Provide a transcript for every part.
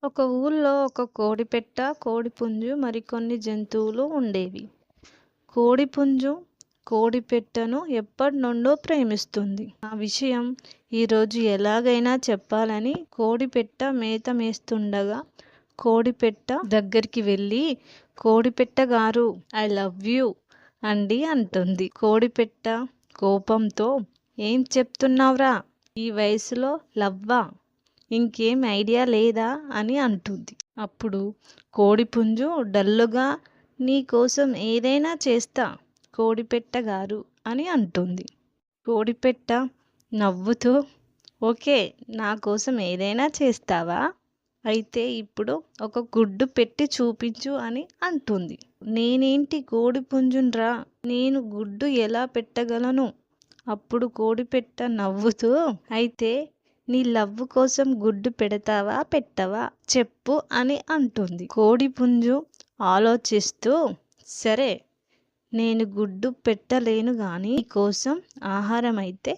ఒక ఊళ్ళో ఒక కోడిపెట్ట, కోడిపుంజు మరికొన్ని జంతువులు ఉండేవి. కోడిపుంజు కోడిపెట్టను ఎప్పటినుండో ప్రేమిస్తుంది. ఆ విషయం ఈరోజు ఎలాగైనా చెప్పాలని కోడిపెట్ట మేత మేస్తుండగా కోడిపెట్ట దగ్గరికి వెళ్ళి, కోడిపెట్ట గారు, ఐ లవ్ యూ అండి అంటుంది. కోడిపెట్ట కోపంతో, ఏం చెప్తున్నావ్రా, ఈ వయసులో లవ్వా, ఇంకేం ఐడియా లేదా అని అంటుంది. అప్పుడు కోడిపుంజు డల్లుగా, నీ కోసం ఏదైనా చేస్తా కోడిపెట్ట గారు అని అంటుంది. కోడిపెట్ట నవ్వుతూ, ఓకే, నా కోసం ఏదైనా చేస్తావా, అయితే ఇప్పుడు ఒక గుడ్డు పెట్టి చూపించు అని అంటుంది. నేనేంటి కోడిపుంజున్రా, నేను గుడ్డు ఎలా పెట్టగలను. అప్పుడు కోడిపెట్ట నవ్వుతూ, అయితే నీ లవ్ కోసం గుడ్డు పెడతావా పెట్టవా చెప్పు అని అంటుంది. కోడిపుంజు ఆలోచిస్తూ, సరే, నేను గుడ్డు పెట్టలేను గాని కోసం ఆహారం అయితే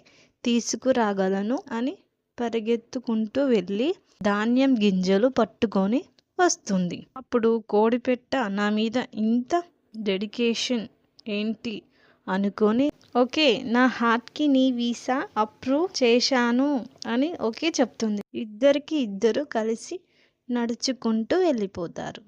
తీసుకురాగలను అని పరిగెత్తుకుంటూ వెళ్ళి ధాన్యం గింజలు పట్టుకొని వస్తుంది. అప్పుడు కోడిపెట్ట నా మీద ఇంత డెడికేషన్ ఏంటి అనుకొని, ఓకే, నా హార్ట్కి నీ వీసా అప్రూవ్ చేశాను అని ఓకే చెప్తుంది. ఇద్దరు కలిసి నడుచుకుంటూ వెళ్ళిపోతారు.